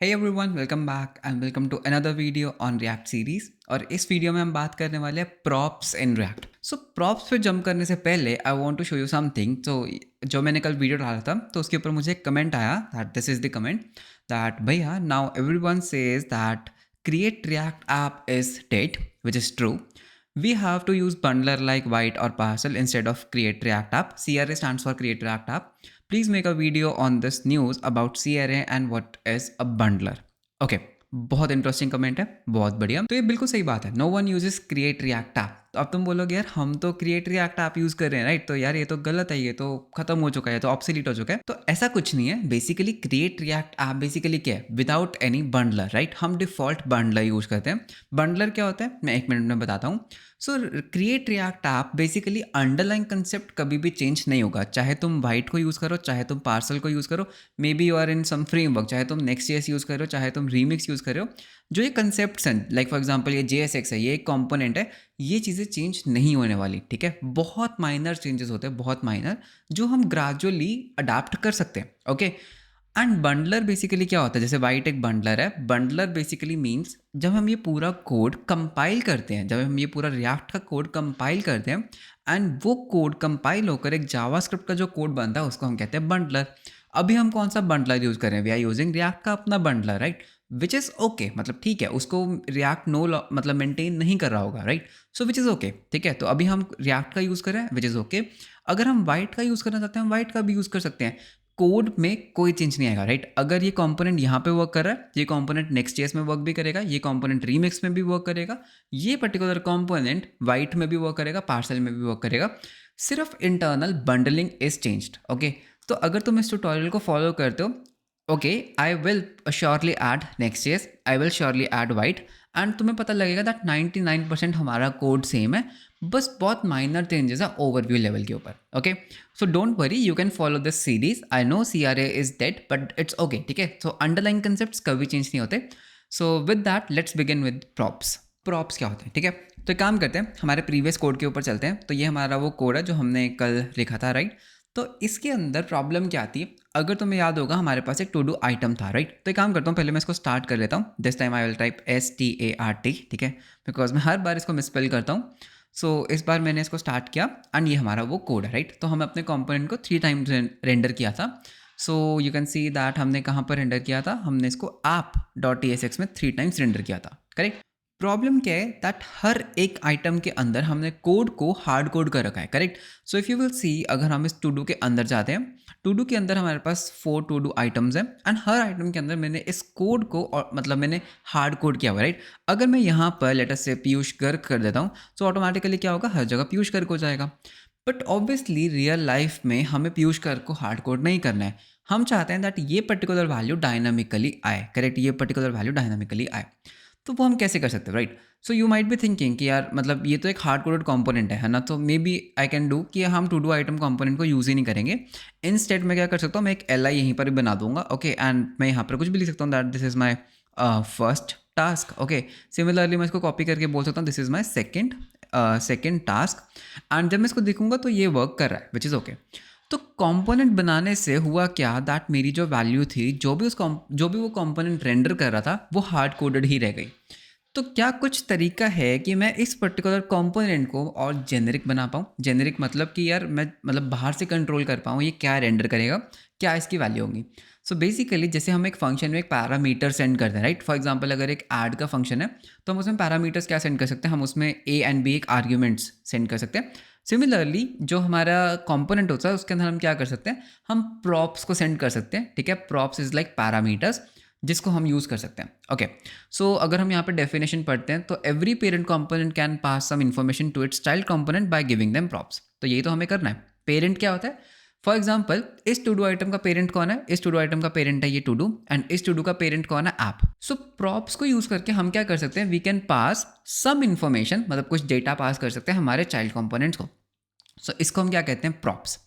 Hey everyone, welcome back and welcome to another video on React series। और इस video में हम बात करने वाले हैं props in React। So props पे जंप करने से पहले I want to show you something. तो जो मैंने कल वीडियो डाला था तो उसके ऊपर मुझे एक कमेंट आया that this is the comment that भैया now everyone says that create React app is dead, which is true. We have to use bundler like White or Parcel instead of create React app. CRA stands for create React app. Please make a video on this news about CRA and what is a bundler. Okay, बहुत interesting comment है, बहुत बढ़िया। तो ये बिल्कुल सही बात है, no one uses create react app. तो अब तुम बोलोगे यार हम तो क्रिएट रिएक्ट ऐप यूज कर रहे हैं राइट, तो यार ये तो गलत है, ये तो खत्म हो चुका है, तो ऑब्सोलीट हो चुका है। तो ऐसा कुछ नहीं है। Basically create react app basically क्या है, विदाउट एनी बंडलर राइट। हम डिफॉल्ट बंडलर यूज करते हैं। बंडलर क्या होता है मैं एक मिनट में बताता हूँ। सो create react app basically underline concept कभी भी चेंज नहीं होगा, चाहे तुम वाइट को यूज़ करो, चाहे तुम पार्सल को यूज़ करो, maybe you are in some framework, चाहे तुम नेक्स्ट.js यूज़ करो, चाहे तुम रीमिक्स यूज़ करो। जो ये कंसेप्ट्स हैं लाइक फॉर एग्जांपल ये JSX है, ये एक कंपोनेंट है, ये चीज़ें चेंज नहीं होने वाली। ठीक है, बहुत माइनर चेंजेस होते हैं, बहुत माइनर, जो हम ग्रेजुअली अडाप्ट कर सकते हैं। ओके, एंड बंडलर बेसिकली क्या होता है, जैसे वाइट एक बंडलर है। बंडलर बेसिकली मीन्स जब हम ये पूरा कोड कंपाइल करते हैं, जब हम ये पूरा रिएक्ट का कोड कंपाइल करते हैं एंड वो कोड कंपाइल होकर एक जावास्क्रिप्ट का जो कोड बनता है उसको हम कहते हैं बंडलर। अभी हम कौन सा बंडलर यूज़ कर रहे हैं, वी आर यूजिंग रिएक्ट का अपना bundler right, which is okay. मतलब ठीक है, उसको रिएक्ट नो मतलब मेंटेन नहीं कर रहा होगा right, so which is okay. ठीक है, तो अभी हम रिएक्ट का यूज़ कर रहे हैं विच इज़ ओके। अगर हम वाइट का यूज़ करना चाहते हैं हम वाइट का भी यूज़ कर सकते हैं, कोड में कोई चेंज नहीं आएगा राइट। अगर ये कंपोनेंट यहाँ पे वर्क कर रहा है, ये कंपोनेंट नेक्स्ट.js में वर्क भी करेगा, ये कंपोनेंट रीमिक्स में भी वर्क करेगा, ये पर्टिकुलर कंपोनेंट वाइट में भी वर्क करेगा, पार्सल में भी वर्क करेगा। सिर्फ internal bundling is changed. Okay, तो अगर तुम इस ट्यूटोरियल को फॉलो करते हो, okay I will surely add नेक्स्ट.js, I will surely add Vite, and तुम्हें पता लगेगा दैट 99% हमारा कोड सेम है, बस बहुत माइनर चेंजेस है ओवरव्यू लेवल के ऊपर। Okay, so don't worry, you can follow this series. I know CRA is dead but it's okay. ठीक है, सो अंडरलाइन कंसेप्ट्स कभी चेंज नहीं होते। So with that let's begin with props. Props क्या होते हैं, ठीक है, तो एक काम करते हैं, हमारे प्रीवियस कोड के ऊपर चलते हैं। तो ये हमारा वो कोड है जो हमने कल लिखा था राइट। तो इसके अंदर प्रॉब्लम क्या आती है, अगर तुम्हें याद होगा हमारे पास एक टू डू आइटम था राइट। तो एक काम करता हूँ, पहले मैं इसको स्टार्ट कर लेता हूँ। This time I will type START। ठीक है, बिकॉज मैं हर बार इसको मिसस्पेल करता हूँ। सो इस बार मैंने इसको स्टार्ट किया एंड ये हमारा वो कोड है राइट। तो हम अपने कंपोनेंट को 3 टाइम्स रेंडर किया था। So you can see that हमने कहाँ पर रेंडर किया था, हमने इसको app.tsx में 3 टाइम्स रेंडर किया था, करेक्ट। प्रॉब्लम क्या है दैट हर एक आइटम के अंदर हमने कोड को हार्ड कोड कर रखा है, correct. So if you will see, अगर हम इस टू डू के अंदर जाते हैं, टू डू के अंदर हमारे पास 4 टू डू आइटम्स हैं एंड हर आइटम के अंदर मैंने इस कोड को और मतलब मैंने हार्ड कोड किया हुआ राइट। अगर मैं यहाँ पर लेटर से पीयूष गर्ग कर देता हूँ तो ऑटोमेटिकली क्या होगा, हर जगह पीयूष गर्ग हो जाएगा। बट ऑब्वियसली रियल लाइफ में हमें पीयूष गर्ग को हार्ड कोड नहीं करना है। हम चाहते हैं दैट ये पर्टिकुलर वैल्यू डायनामिकली आए, करेक्ट, ये पर्टिकुलर वैल्यू डायनामिकली आए। तो वो हम कैसे कर सकते हैं right. So you might be thinking कि यार मतलब ये तो एक हार्ड कोडेड कंपोनेंट है ना, तो maybe I can do कि हम टू डू आइटम कंपोनेंट को यूज़ ही नहीं करेंगे। इंस्टेड मैं क्या कर सकता हूँ, मैं एक LI यहीं पर भी बना दूंगा। ओके, एंड मैं यहाँ पर कुछ भी लिख सकता हूँ that this is my first task. Okay, similarly मैं इसको कॉपी करके बोल सकता हूँ this is my second task, and जब मैं इसको देखूंगा तो ये वर्क कर रहा है विच इज़ ओके। तो कंपोनेंट बनाने से हुआ क्या दैट मेरी जो वैल्यू थी, जो भी वो कंपोनेंट रेंडर कर रहा था, वो हार्ड कोडेड ही रह गई। तो क्या कुछ तरीका है कि मैं इस पर्टिकुलर कंपोनेंट को और जेनेरिक बना पाऊँ। जेनेरिक मतलब कि यार मैं मतलब बाहर से कंट्रोल कर पाऊँ ये क्या रेंडर करेगा, क्या इसकी वैल्यू होगी। सो बेसिकली जैसे हम एक फंक्शन में एक पैरामीटर सेंड करते हैं राइट। फॉर एग्जांपल अगर एक ऐड का फंक्शन है तो हम उसमें पैरामीटर्स क्या सेंड कर सकते हैं, हम उसमें A एंड B एक आर्ग्यूमेंट्स सेंड कर सकते हैं। सिमिलरली जो हमारा कंपोनेंट होता है उसके अंदर हम क्या कर सकते हैं, हम प्रॉप्स को सेंड कर सकते हैं। ठीक है, प्रॉप्स इज लाइक पैरामीटर्स जिसको हम यूज़ कर सकते हैं। ओके, सो अगर हम यहाँ पे डेफिनेशन पढ़ते हैं तो every parent component can pass some information to its child component by giving them props. तो यही तो हमें करना है। पेरेंट क्या होता है, फॉर एग्जाम्पल इस टू डू आइटम का पेरेंट कौन है, इस टू डू आइटम का पेरेंट है ये टू डू, एंड इस टू डू का पेरेंट कौन है, ऐप। सो प्रॉप्स को यूज़ करके हम क्या कर सकते हैं, we can pass some information, मतलब कुछ डेटा पास कर सकते हैं हमारे चाइल्ड कंपोनेंट्स को। सो इसको हम क्या कहते हैं, प्रॉप्स।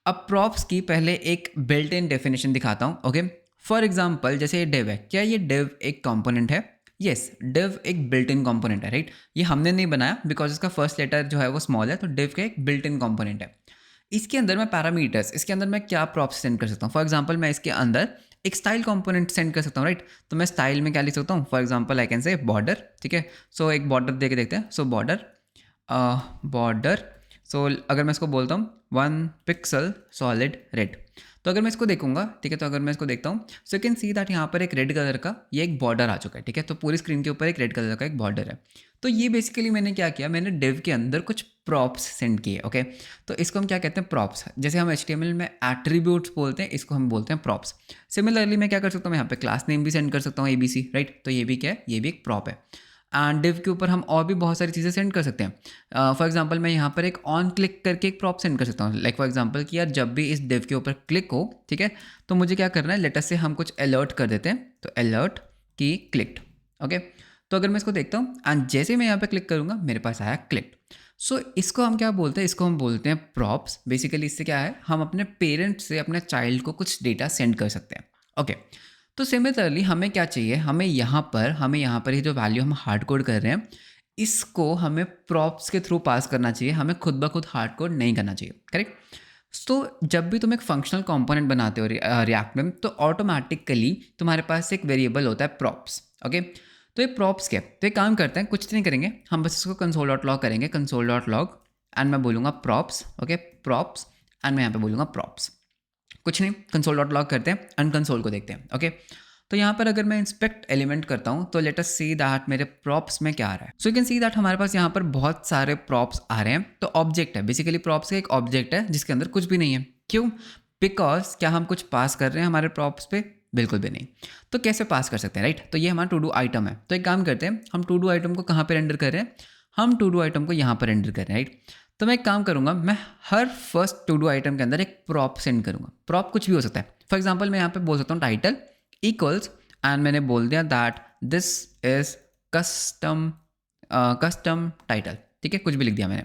अब प्रॉप्स की पहले एक बिल्ट इन डेफिनेशन दिखाता हूँ। ओके, फॉर एग्जाम्पल जैसे ये डिव है, क्या ये डिव एक कंपोनेंट है? यस, डिव एक बिल्ट इन कंपोनेंट है राइट। ये हमने नहीं बनाया बिकॉज इसका फर्स्ट लेटर जो है वो स्मॉल है, तो डिव का एक बिल्ट इन कंपोनेंट है। इसके अंदर मैं पैरामीटर्स, इसके अंदर मैं क्या प्रॉप्स सेंड कर सकता हूँ। फॉर एग्जाम्पल मैं इसके अंदर एक स्टाइल कंपोनेंट सेंड कर सकता हूँ, राइट। तो मैं स्टाइल में क्या लिख सकता हूँ, for example I can say border, ठीक है। सो एक बॉर्डर दे के देखते हैं। सो बॉर्डर सो अगर मैं इसको बोलता हूँ 1 पिक्सल सॉलिड रेड, तो अगर मैं इसको देखूंगा, ठीक है, तो अगर मैं इसको देखता हूँ, so you can see that यहाँ पर एक रेड कलर का ये एक बॉर्डर आ चुका है, ठीक है। तो पूरी स्क्रीन के ऊपर एक रेड कलर का एक बॉर्डर है। तो ये बेसिकली मैंने क्या किया, मैंने डिव के अंदर कुछ प्रॉप्स सेंड किए, ओके। तो इसको हम क्या कहते हैं, प्रॉप्स। जैसे हम HTML में एट्रीब्यूट्स बोलते हैं, इसको हम बोलते हैं प्रॉप्स। सिमिलरली मैं क्या कर सकता हूँ, यहाँ पे क्लास नेम भी सेंड कर सकता हूँ ABC, राइट। तो ये भी क्या है, ये भी एक प्रॉप है। एंड डिव के ऊपर हम और भी बहुत सारी चीज़ें सेंड कर सकते हैं। फॉर एग्जांपल मैं यहाँ पर एक ऑन क्लिक करके एक प्रॉप सेंड कर सकता हूँ। लाइक फॉर एग्जांपल कि यार जब भी इस डिव के ऊपर क्लिक हो, ठीक है, तो मुझे क्या करना है, लेटस से हम कुछ अलर्ट कर देते हैं। तो अलर्ट की क्लिक्ड, ओके। तो अगर मैं इसको देखता हूँ एंड जैसे मैं यहाँ पे क्लिक करूँगा मेरे पास आया क्लिक्ड। सो इसको हम क्या बोलते हैं, इसको हम बोलते हैं प्रॉप्स। बेसिकली इससे क्या है, हम अपने पेरेंट्स से अपने चाइल्ड को कुछ डेटा सेंड कर सकते हैं, ओके। तो सिमिलरली हमें क्या चाहिए, हमें यहाँ पर ये जो वैल्यू हम हार्ड कोड कर रहे हैं, इसको हमें प्रॉप्स के थ्रू पास करना चाहिए, हमें खुद ब खुद हार्ड कोड नहीं करना चाहिए, करेक्ट। तो जब भी तुम एक फंक्शनल कंपोनेंट बनाते हो रिएक्ट में, तो ऑटोमेटिकली तुम्हारे पास एक वेरिएबल होता है प्रॉप्स, ओके। तो ये प्रॉप्स क्या है, तो एक काम करते हैं, कुछ नहीं करेंगे, हम बस इसको console.log करेंगे, console.log एंड मैं बोलूँगा प्रॉप्स, ओके, प्रॉप्स एंड मैं यहाँ पे बोलूँगा प्रॉप्स। कुछ नहीं, console.log करते हैं एंड कंसोल को देखते हैं, ओके। तो यहाँ पर अगर मैं इंस्पेक्ट एलिमेंट करता हूँ, तो लेट अस सी दैट मेरे प्रॉप्स में क्या आ रहा है। So you can see that हमारे पास यहाँ पर बहुत सारे प्रॉप्स आ रहे हैं। तो ऑब्जेक्ट है, बेसिकली प्रॉप्स का एक ऑब्जेक्ट है जिसके अंदर कुछ भी नहीं है। क्यों? बिकॉज क्या हम कुछ पास कर रहे हैं हमारे प्रॉप्स पे? बिल्कुल भी नहीं। तो कैसे पास कर सकते हैं, राइट। तो ये हमारा टू डू आइटम है। तो एक काम करते हैं, हम टू डू आइटम को कहाँ पे रेंडर कर रहे हैं, हम टू डू आइटम को यहाँ पर रेंडर कर रहे हैं, राइट। तो मैं एक काम करूँगा, मैं हर फर्स्ट टू डू आइटम के अंदर एक प्रॉप सेंड करूँगा। प्रॉप कुछ भी हो सकता है। फॉर एग्जाम्पल मैं यहाँ पे बोल सकता हूँ टाइटल इक्वल्स एंड मैंने बोल दिया that this is custom title, ठीक है, कुछ भी लिख दिया मैंने।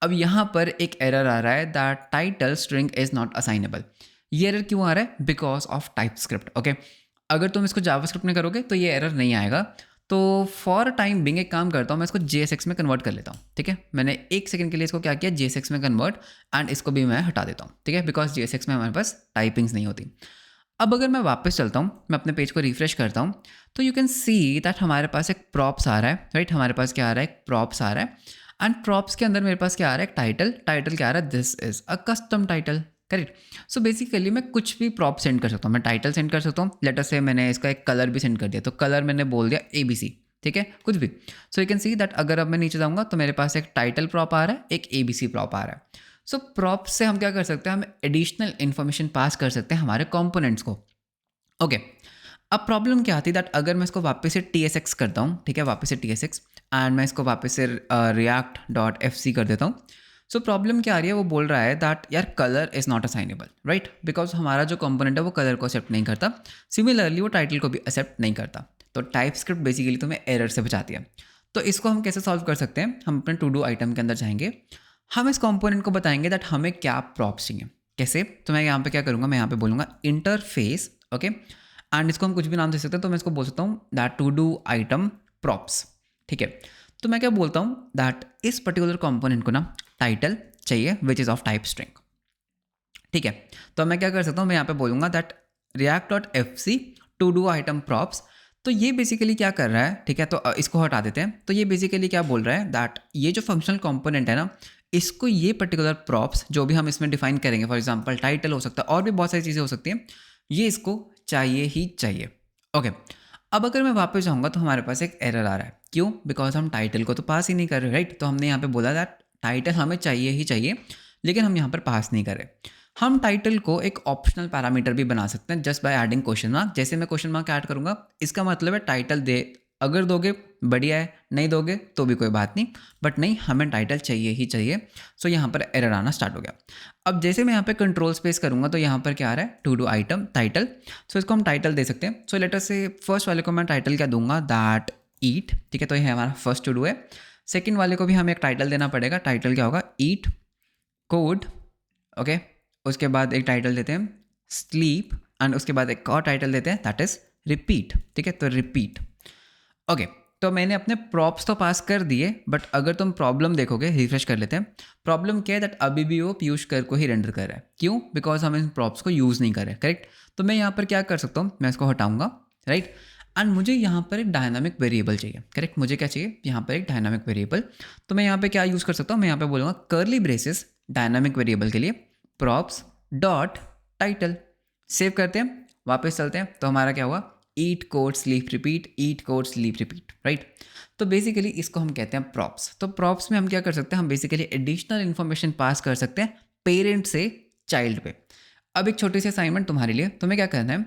अब यहाँ पर एक एरर आ रहा है that title string is not assignable. ये एरर क्यों आ रहा है? Because of TypeScript, okay. अगर तुम इसको जावास्क्रिप्ट में करोगे तो ये एरर नहीं आएगा। तो फॉर टाइम बिंग एक काम करता हूँ, मैं इसको JSX में कन्वर्ट कर लेता हूँ, ठीक है। मैंने एक सेकंड के लिए इसको क्या किया, JSX में कन्वर्ट, एंड इसको भी मैं हटा देता हूँ, ठीक है, बिकॉज JSX में हमारे पास टाइपिंग्स नहीं होती। अब अगर मैं वापस चलता हूँ, मैं अपने पेज को रिफ्रेश करता हूँ, तो यू कैन सी दैट हमारे पास एक प्रॉप्स आ रहा है, राइट। हमारे पास क्या आ रहा है, एक प्रॉप्स आ रहा है एंड प्रॉप्स के अंदर मेरे पास क्या आ रहा है, एक टाइटल क्या आ रहा है, this is a custom title, correct. So basically मैं कुछ भी प्रॉप सेंड कर सकता हूँ, मैं टाइटल सेंड कर सकता हूँ। लेटर से मैंने इसका एक कलर भी सेंड कर दिया, तो कलर मैंने बोल दिया ABC, ठीक है, कुछ भी। So you can see that अगर अब मैं नीचे जाऊँगा तो मेरे पास एक टाइटल प्रॉप आ रहा है, एक ABC प्रॉप आ रहा है। सो प्रॉप से हम क्या कर सकते हैं, हम एडिशनल इन्फॉर्मेशन पास कर सकते हैं हमारे कॉम्पोनेंट्स को, ओके। अब प्रॉब्लम क्या आती है दैट अगर मैं इसको वापस से TSX करता हूँ, ठीक है, वापस से TSX एंड मैं इसको वापस से react.fc कर देता हूँ। सो प्रॉब्लम क्या आ रही है, वो बोल रहा है दैट यार colour is not assignable, right, because हमारा जो कंपोनेंट है वो कलर को एक्सेप्ट नहीं करता। सिमिलरली वो टाइटल को भी एक्सेप्ट नहीं करता। तो टाइपस्क्रिप्ट बेसिकली तुम्हें एरर से बचाती है। तो इसको हम कैसे सॉल्व कर सकते हैं, हम अपने टू डू आइटम के अंदर जाएंगे, हम इस कंपोनेंट को बताएंगे दैट हमें क्या प्रॉप्स चाहिए, कैसे। तो मैं यहाँ पे क्या करूँगा, मैं यहाँ पे बोलूँगा इंटरफेस, ओके, एंड इसको हम कुछ भी नाम दे सकते हैं। तो मैं इसको बोल सकता हूँ that to do item props, ठीक है। तो मैं क्या बोलता हूँ दैट इस पर्टिकुलर कंपोनेंट को ना टाइटल चाहिए which is of type string, ठीक है। तो मैं क्या कर सकता हूँ, मैं यहाँ पे बोलूँगा that react.fc to do item props. तो ये बेसिकली क्या कर रहा है, ठीक है, तो इसको हटा देते हैं। तो ये बेसिकली क्या बोल रहा है दैट ये जो फंक्शनल कंपोनेंट है ना, इसको ये पर्टिकुलर प्रॉप्स जो भी हम इसमें डिफाइन करेंगे, फॉर एग्जांपल टाइटल हो सकता है और भी बहुत सारी चीज़ें हो सकती हैं, ये इसको चाहिए ही चाहिए, ओके। अब अगर मैं वापस जाऊँगा तो हमारे पास एक एरर आ रहा है। क्यों? बिकॉज हम टाइटल को तो पास ही नहीं कर रहे, राइट। तो हमने यहाँ पे बोला दैट टाइटल हमें चाहिए ही चाहिए, लेकिन हम यहाँ पर पास नहीं कर रहे। हम टाइटल को एक ऑप्शनल पैरामीटर भी बना सकते हैं just by adding question mark. जैसे मैं क्वेश्चन मार्क ऐड करूँगा, इसका मतलब है टाइटल दे, अगर दोगे बढ़िया है, नहीं दोगे तो भी कोई बात नहीं, बट नहीं, हमें टाइटल चाहिए ही चाहिए। सो यहाँ पर एरर आना स्टार्ट हो गया। अब जैसे मैं यहाँ पे कंट्रोल स्पेस करूँगा तो यहाँ पर क्या आ रहा है, टू डू आइटम टाइटल। सो इसको हम टाइटल दे सकते हैं। सो लेटर से फर्स्ट वाले को मैं टाइटल क्या दूंगा, दैट ईट, ठीक है। तो ये हमारा फर्स्ट टू डू है। सेकेंड वाले को भी हमें एक टाइटल देना पड़ेगा। टाइटल क्या होगा, ईट कोड, ओके। उसके बाद एक टाइटल देते हैं स्लीप एंड उसके बाद एक और टाइटल देते हैं दैट इज रिपीट, ठीक है। तो रिपीट, ओके। तो मैंने अपने प्रॉप्स तो पास कर दिए, बट अगर तुम प्रॉब्लम देखोगे, रिफ्रेश कर लेते हैं, प्रॉब्लम क्या है दैट अभी भी वो पीयूष कर को ही रेंडर कर रहा है। क्यों? बिकॉज हम इन प्रॉप्स को यूज़ नहीं कर रहे, करेक्ट। तो मैं यहाँ पर क्या कर सकता हूँ, मैं इसको हटाऊंगा, राइट। एंड मुझे यहाँ पर एक डायनामिक वेरिएबल चाहिए, करेक्ट। मुझे क्या चाहिए यहाँ पर, एक डायनामिक वेरिएबल। तो मैं यहाँ पे क्या यूज़ कर सकता हूँ, मैं यहाँ पे बोलूँगा कर्ली ब्रेसेस डायनामिक वेरिएबल के लिए प्रॉप्स डॉट टाइटल। सेव करते हैं, वापस चलते हैं, तो हमारा क्या हुआ, ईट कोड स्लीप रिपीट, ईट कोड स्लीप रिपीट, राइट। तो बेसिकली इसको हम कहते हैं प्रॉप्स। तो प्रॉप्स में हम क्या कर सकते हैं, हम बेसिकली एडिशनल इन्फॉर्मेशन पास कर सकते हैं पेरेंट से चाइल्ड पे। अब एक छोटी सी असाइनमेंट तुम्हारे लिए, तुम्हें क्या करना है,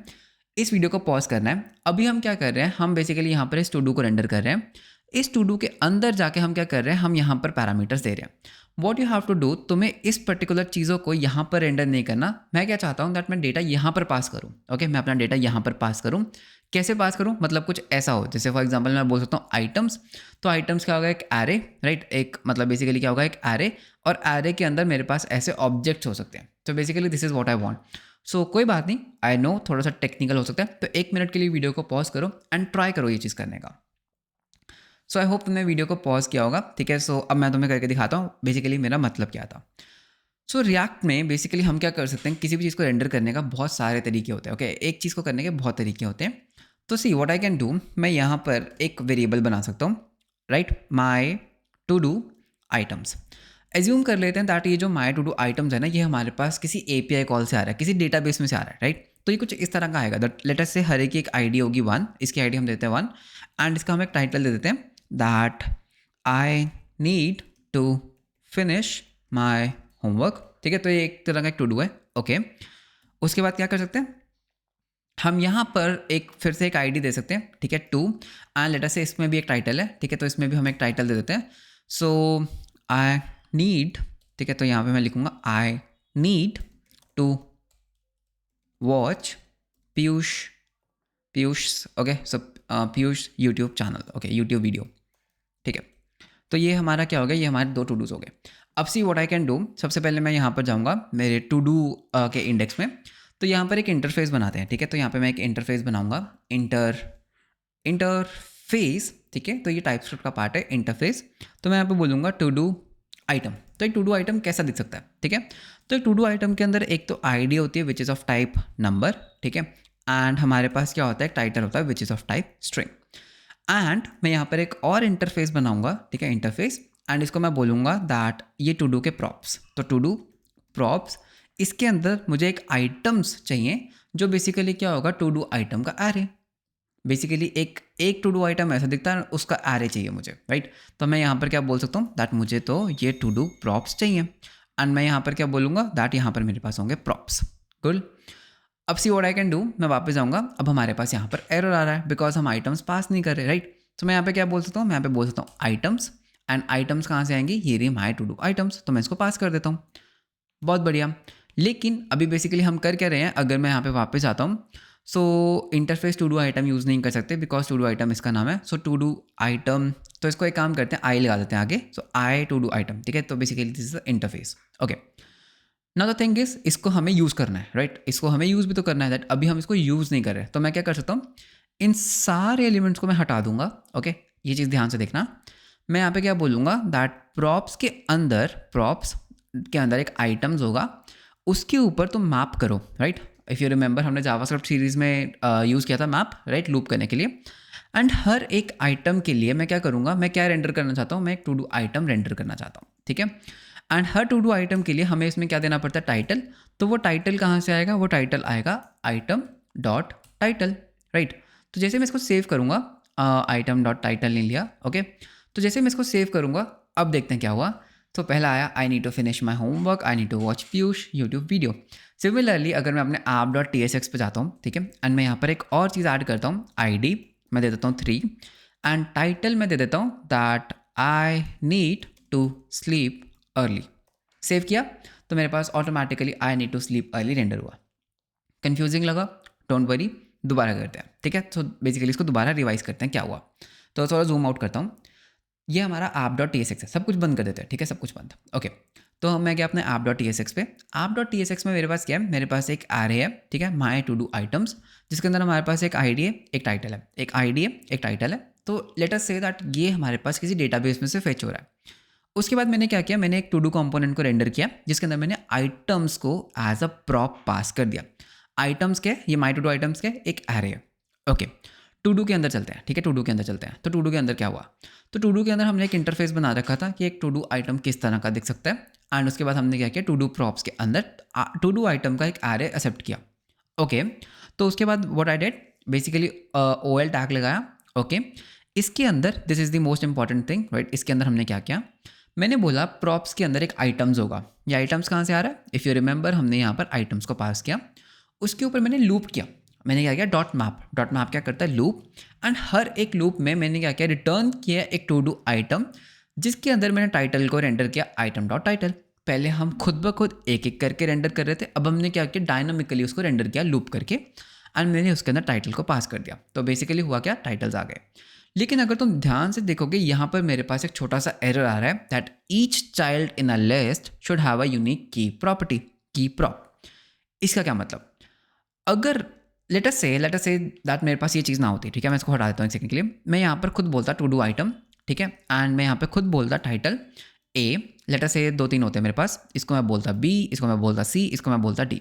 इस वीडियो को पॉज करना है। अभी हम क्या कर रहे हैं, हम बेसिकली यहाँ पर इस टू डू को रेंडर कर रहे हैं। इस टू डू के अंदर जाके हम क्या कर रहे हैं, हम यहाँ पर पैरामीटर्स दे रहे हैं। What you have to do, तुम्हें इस पर्टिकुलर चीज़ों को यहाँ पर रेंडर नहीं करना। मैं क्या चाहता हूँ दैट मैं डेटा यहाँ पर पास करूँ, ओके। मैं अपना डेटा यहाँ पर पास करूँ। कैसे पास करूँ, मतलब कुछ ऐसा हो, जैसे फॉर एग्जांपल मैं बोल सकता हूँ आइटम्स। तो आइटम्स क्या होगा, एक एरे, राइट। एक मतलब बेसिकली क्या होगा, एक एरे, और एरे के अंदर मेरे पास ऐसे ऑब्जेक्ट्स हो सकते हैं। तो basically this is what I want. So कोई बात नहीं, आई नो थोड़ा सा टेक्निकल हो सकता है, तो 1 मिनट के लिए वीडियो को पॉज करो एंड ट्राई करो ये चीज़ करने का। सो आई होप तुमने वीडियो को पॉज किया होगा, ठीक है। सो अब मैं तुम्हें करके दिखाता हूँ बेसिकली मेरा मतलब क्या था। सो रिएक्ट में बेसिकली हम क्या कर सकते हैं, किसी भी चीज़ को रेंडर करने का बहुत सारे तरीके होते हैं, ओके। एक चीज़ को करने के बहुत तरीके होते हैं। तो see what I can do, मैं यहाँ पर एक वेरिएबल बना सकता हूँ, right, my to do items. Assume कर लेते हैं दैट ये जो माई टू डू आइटम्स है ना, ये हमारे पास किसी API कॉल से आ रहा है, किसी डेटाबेस में से आ रहा है, राइट। तो ये कुछ इस तरह का आएगा, दैट लेट अस से हर एक आईडी होगी 1, इसकी आईडी हम देते हैं 1, एंड इसका हम एक टाइटल दे देते हैं that I need to finish my homework, ठीक है। तो ये एक तरह का एक टू डू है, ओके। उसके बाद क्या कर सकते हैं, हम यहाँ पर एक फिर से एक आईडी दे सकते हैं, ठीक है, 2, एंड लेटर से इसमें भी एक टाइटल है, ठीक है। तो इसमें भी हम एक टाइटल दे देते हैं, सो आई नीड, ठीक है। तो यहाँ पे मैं लिखूँगा I need to watch Piyush, okay. So Piyush YouTube channel, okay, YouTube video, ठीक है। तो ये हमारा क्या हो गया, ये हमारे 2 टू डूज हो गए। अब सी व्हाट आई कैन डू, सबसे पहले मैं यहाँ पर जाऊँगा मेरे टू डू के इंडेक्स में। तो यहाँ पर एक इंटरफेस बनाते हैं, ठीक है। तो यहाँ पे मैं एक इंटरफेस बनाऊँगा, इंटरफेस, ठीक है। तो ये टाइपस्क्रिप्ट का पार्ट है इंटरफेस। तो मैं यहाँ पे बोलूँगा टू डू आइटम। तो एक टू डू आइटम कैसा दिख सकता है, ठीक है। तो एक टू डू आइटम के अंदर एक तो आईडी होती है which is of type number, ठीक है। एंड हमारे पास क्या होता है, टाइटल होता है which is of type string. And मैं यहाँ पर एक और इंटरफेस बनाऊंगा, ठीक है, इंटरफेस, एंड इसको मैं बोलूँगा दैट ये टू डू के प्रॉप्स। तो टू डू प्रॉप्स, इसके अंदर मुझे एक आइटम्स चाहिए जो बेसिकली क्या होगा, टू डू आइटम का एरे। बेसिकली एक टू डू आइटम ऐसा दिखता है, उसका एरे चाहिए मुझे, राइट। तो मैं यहाँ पर क्या बोल सकता हूँ दैट मुझे तो ये टू डू प्रॉप्स चाहिए, एंड मैं यहाँ पर क्या बोलूँगा दैट यहाँ पर मेरे पास होंगे प्रॉप्स। गुड। अब सी व्हाट आई कैन डू, मैं वापस जाऊँगा। अब हमारे पास यहाँ पर एरर आ रहा है बिकॉज हम आइटम्स पास नहीं कर रहे, राइट। तो मैं यहाँ पे क्या बोल सकता हूँ, मैं यहाँ पे बोल सकता हूँ आइटम्स, एंड आइटम्स कहाँ से आएंगी, ये रही माई टू डू आइटम्स। तो मैं इसको पास कर देता हूँ, बहुत बढ़िया। लेकिन अभी बेसिकली हम कर क्या रहे हैं, अगर मैं यहाँ पे वापस आता हूँ, so interface to do item use नहीं कर सकते बिकॉज टू डू आइटम इसका नाम है। सो टू डू आइटम, तो इसको एक काम करते हैं, आई लगा देते हैं आगे। सो आई टू डू आइटम, ठीक है। तो basically this is the interface, okay. Now the thing is, इसको हमें यूज़ करना है, राइट। इसको हमें यूज़ भी तो करना है, दैट अभी हम इसको यूज़ नहीं कर रहे। तो मैं क्या कर सकता हूँ, इन सारे एलिमेंट्स को मैं हटा दूंगा, ओके। ये चीज़ ध्यान से देखना। मैं यहाँ पे क्या बोलूँगा दैट प्रॉप्स के अंदर एक आइटम्स होगा, उसके ऊपर तुम मैप करो, राइट। इफ़ यू रिमेंबर, हमने जावास्क्रिप्ट सीरीज में यूज़ किया था मैप, राइट, लूप करने के लिए। एंड हर एक आइटम के लिए मैं क्या करूँगा, मैं क्या रेंडर करना चाहता हूँ, मैं एक टू डू आइटम रेंडर करना चाहता हूँ, ठीक है। एंड हर टू डू आइटम के लिए हमें इसमें क्या देना पड़ता है, टाइटल। तो वो टाइटल कहाँ से आएगा, वो टाइटल आएगा आइटम डॉट टाइटल, राइट। तो जैसे मैं इसको सेव करूँगा, आइटम डॉट टाइटल ले लिया, ओके। तो जैसे मैं इसको सेव करूँगा, अब देखते हैं क्या हुआ। तो पहला आया I need to finish my homework, I need to watch Piyush YouTube video. Similarly अगर मैं अपने app.tsx पे जाता हूँ, ठीक है, एंड मैं यहाँ पर एक और चीज़ ऐड करता हूँ, ID मैं दे देता हूँ 3, एंड टाइटल मैं दे देता हूँ that I need to sleep early. Save किया तो मेरे पास automatically I need to sleep early render हुआ। कंफ्यूजिंग लगा, डोंट वरी, दोबारा करते हैं, ठीक है। तो बेसिकली इसको दोबारा रिवाइज करते हैं क्या हुआ। तो थोड़ा जूम आउट करता हूँ, ये हमारा app.tsx है, सब कुछ बंद कर देते हैं, ठीक है, सब कुछ बंद, ओके। तो मैं क्या अपने app.tsx पे, app.tsx में मेरे पास क्या है, मेरे पास एक एरे है, ठीक है, माई टू डू आइटम्स, जिसके अंदर हमारे पास एक आईडी है, एक टाइटल है, एक आईडी है, एक टाइटल है। तो लेट अस से दैट ये हमारे पास किसी डेटाबेस में से फेच हो रहा है। उसके बाद मैंने क्या किया, मैंने एक टू डू कंपोनेंट को रेंडर किया जिसके अंदर मैंने आइटम्स को एज अ प्रॉप पास कर दिया। आइटम्स क्या है, ये माई टू डू आइटम्स क्या है, एक एरे है। ओके, टू डू के अंदर चलते हैं, ठीक है, टू डू के अंदर चलते हैं। तो टू डू के अंदर क्या हुआ, तो टू डू के अंदर हमने एक इंटरफेस बना रखा था कि एक टू डू आइटम किस तरह का दिख सकता है। एंड उसके बाद हमने क्या किया, टू डू प्रॉप्स के अंदर टू डू आइटम का एक एरे एक्सेप्ट किया। ओके, तो उसके बाद what I did, basically OL tag लगाया। ओके, इसके अंदर this is the most important thing, right. इसके अंदर हमने क्या किया, मैंने बोला प्रॉप्स के अंदर एक आइटम्स होगा। ये आइटम्स कहाँ से आ रहा है, इफ़ यू रिमेंबर हमने यहाँ पर आइटम्स को पास किया, उसके ऊपर मैंने लूप किया। मैंने क्या किया, डॉट मैप क्या करता है, लूप। एंड हर एक लूप में मैंने क्या किया, रिटर्न किया एक टू डू आइटम जिसके अंदर मैंने टाइटल को रेंडर किया आइटम डॉट टाइटल। पहले हम खुद ब खुद एक एक करके रेंडर कर रहे थे, अब हमने क्या किया, डायनामिकली उसको रेंडर किया लूप करके। एंड मैंने उसके अंदर टाइटल को पास कर दिया। तो बेसिकली हुआ क्या, टाइटल्स आ गए। लेकिन अगर तुम ध्यान से देखोगे यहाँ पर मेरे पास एक छोटा सा एरर आ रहा है, that each child in a list should have a unique की प्रॉपर्टी, की प्रॉप। इसका क्या मतलब, अगर लेट अस से दैट मेरे पास ये चीज़ ना होती, ठीक है, मैं इसको हटा देता हूँ एक सेकंड के लिए। मैं यहाँ पर खुद बोलता टू डू आइटम, ठीक है, एंड मैं यहाँ पे खुद बोलता टाइटल ए, लेट अस से 2-3 होते हैं मेरे पास, इसको मैं बोलता बी, इसको मैं बोलता सी, इसको मैं बोलता डी,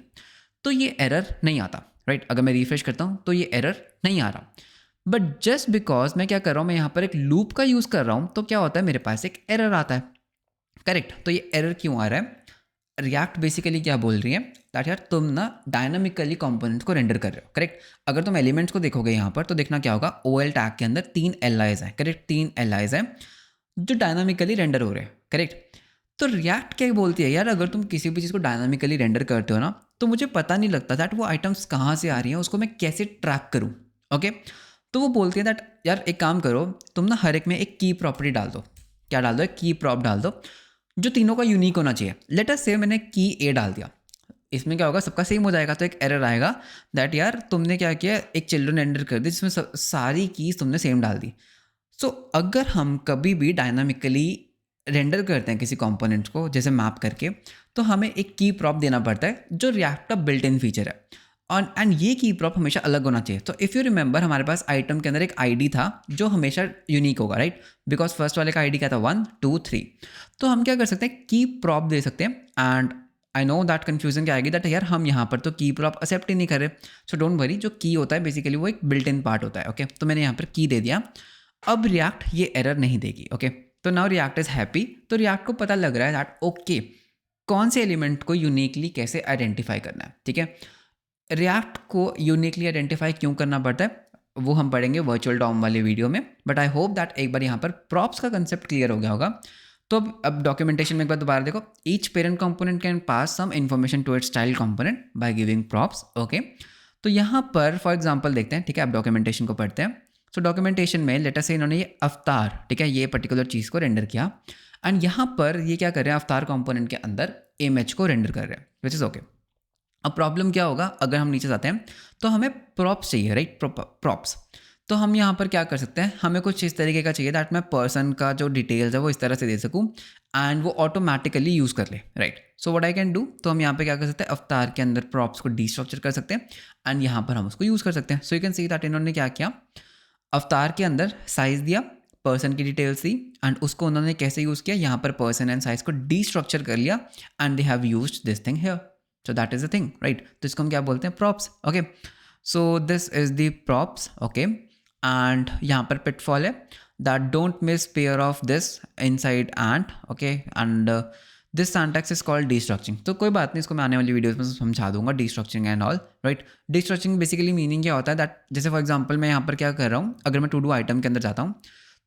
तो ये एरर नहीं आता, राइट। अगर मैं रिफ्रेश करता हूँ तो ये एरर नहीं आ रहा। बट जस्ट बिकॉज मैं क्या कर रहा हूँ, मैं यहाँ पर एक लूप का यूज़ कर रहा हूँ, तो क्या होता है, मेरे पास एक एरर आता है, करेक्ट। तो ये एरर क्यों आ रहा है, रिएक्ट बेसिकली क्या बोल रही है, दैट यार तुम ना डायनामिकली कंपोनेंट्स को रेंडर कर रहे हो, करेक्ट। अगर तुम एलिमेंट्स को देखोगे यहाँ पर तो देखना क्या होगा, OL टैग के अंदर 3 LIs हैं, करेक्ट, 3 LIs हैं जो डायनामिकली रेंडर हो रहे हैं, करेक्ट। तो रिएक्ट क्या बोलती है, यार अगर तुम किसी भी चीज़ को डायनामिकली रेंडर करते हो ना, तो मुझे पता नहीं लगता दैट वो आइटम्स कहाँ से आ रही हैं, उसको मैं कैसे ट्रैक करूँ। ओके, तो वो बोलती है दैट यार एक काम करो, तुम ना हर एक में एक की प्रॉपर्टी डाल दो। क्या डाल दो, एक की प्रॉप डाल दो जो तीनों का यूनिक होना चाहिए। लेट अस से मैंने की ए डाल दिया, इसमें क्या होगा, सबका सेम हो जाएगा, तो एक एरर आएगा दैट यार तुमने क्या किया, एक चिल्ड्रन रेंडर कर दी जिसमें सारी कीज तुमने सेम डाल दी। सो अगर हम कभी भी डायनामिकली रेंडर करते हैं किसी कंपोनेंट को जैसे मैप करके, तो हमें एक की प्रॉप देना पड़ता है जो रिएक्ट का बिल्ट इन फीचर है। एंड ये की प्रॉप हमेशा अलग होना चाहिए। तो इफ़ यू रिमेंबर हमारे पास आइटम के अंदर एक आईडी था जो हमेशा यूनिक होगा, राइट, बिकॉज फर्स्ट वाले का आईडी क्या था, 1 2 3। तो हम क्या कर सकते हैं, की प्रॉप दे सकते हैं। And I know that confusion क्या आएगी, दैट यार हम यहाँ पर तो की प्रॉप एक्सेप्ट ही नहीं कर रहे। सो डोंट वरी, जो की होता है बेसिकली वो एक बिल्ट इन पार्ट होता है। ओके, तो मैंने यहाँ पर की दे दिया, अब रिएक्ट ये एरर नहीं देगी। ओके, तो नाउ रिएक्ट इज हैप्पी। तो रिएक्ट को पता लग रहा है दैट ओके कौन से एलिमेंट को यूनिकली कैसे आइडेंटिफाई करना है, ठीक है। रिएक्ट को यूनिकली आइडेंटिफाई क्यों करना पड़ता है वो हम पढ़ेंगे वर्चुअल डॉम वाले वीडियो में। बट आई होप दैट एक बार यहाँ पर प्रॉप्स का कंसेप्ट क्लियर हो गया होगा। तो अब डॉक्यूमेंटेशन में एक बार दोबारा देखो, each parent component can pass some information to its child component by giving props. Okay, तो यहाँ पर फॉर एग्जांपल देखते हैं, ठीक है, अब डॉक्यूमेंटेशन को पढ़ते हैं। सो डॉक्यूमेंटेशन में लेटर से इन्होंने ये अवतार, ठीक है, ये पर्टिकुलर चीज़ को रेंडर किया। एंड यहाँ पर ये क्या कर रहे हैं, अवतार कंपोनेंट के अंदर इमेज को रेंडर कर रहे हैं, विच इज़ ओके। अब प्रॉब्लम क्या होगा, अगर हम नीचे जाते हैं तो हमें प्रॉप्स चाहिए, राइट, प्रॉप्स। तो हम यहाँ पर क्या कर सकते हैं, हमें कुछ इस तरीके का चाहिए दैट मैं पर्सन का जो डिटेल्स है वो इस तरह से दे सकूँ एंड वो ऑटोमेटिकली यूज़ कर ले, right. So what I can do, तो हम यहाँ पे क्या कर सकते हैं, अवतार के अंदर प्रॉप्स को डिस्ट्रक्चर कर सकते हैं एंड यहाँ पर हम उसको यूज़ कर सकते हैं। So you can see that इन्होंने क्या किया, अवतार के अंदर साइज दिया, पर्सन की डिटेल्स दी एंड उसको उन्होंने कैसे यूज़ किया, यहाँ पर पर्सन एंड साइज को डिस्ट्रक्चर कर लिया and they have used this thing here. So that is the thing, right? तो इसको हम क्या बोलते हैं, props. Okay, so this is the props. Okay, and यहाँ पर pitfall है that don't miss pair of this inside and okay and this syntax is called destructuring. तो कोई बात नहीं, इसको मैं आने वाली वीडियोस में समझा दूंगा, destructuring and all, right? Destructuring basically meaning क्या होता है that जैसे फॉर एग्जांपल मैं यहाँ पर क्या कर रहा हूँ, अगर मैं टू डू आइटम के अंदर जाता हूँ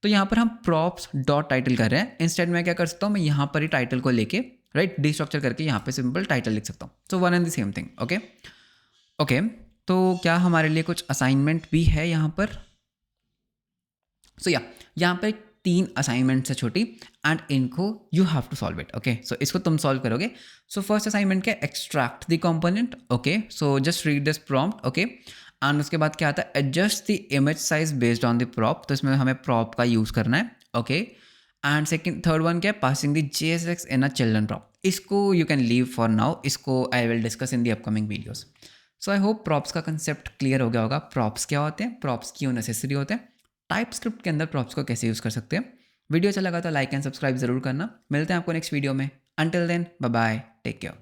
तो यहाँ पर हम props डॉट टाइटल कर रहे हैं, इंस्टेड मैं क्या कर सकता हूँ, मैं यहाँ पर ही टाइटल को लेके राइट डिस्ट्रक्चर करके यहाँ पे सिंपल टाइटल लिख सकता हूँ। So one and the same thing. Okay okay, तो क्या हमारे लिए कुछ असाइनमेंट भी है यहाँ पर? सो यहाँ पर 3 असाइनमेंट्स है छोटी एंड इनको you have to solve it. Okay, so इसको तुम सॉल्व करोगे। सो फर्स्ट असाइनमेंट क्या, extract the component. Okay, so just read this prompt. Okay, and उसके बाद क्या आता है, adjust the image size based on the prop. तो इसमें हमें प्रॉप का यूज़ करना है। ओके, एंड थर्ड वन क्या है, passing the JSX in a children prop. इसको you can leave for now, इसको I will discuss in the upcoming videos. So I hope props का कंसेप्ट क्लियर हो गया होगा। प्रॉप्स क्या होते हैं, प्रॉप्स क्यों नेसेसरी होते हैं, टाइप स्क्रिप्ट के अंदर प्रॉप्स को कैसे यूज़ कर सकते हैं। वीडियो अच्छा लगा तो लाइक एंड सब्सक्राइब ज़रूर करना। मिलते हैं आपको नेक्स्ट वीडियो में। Until then bye bye, take care.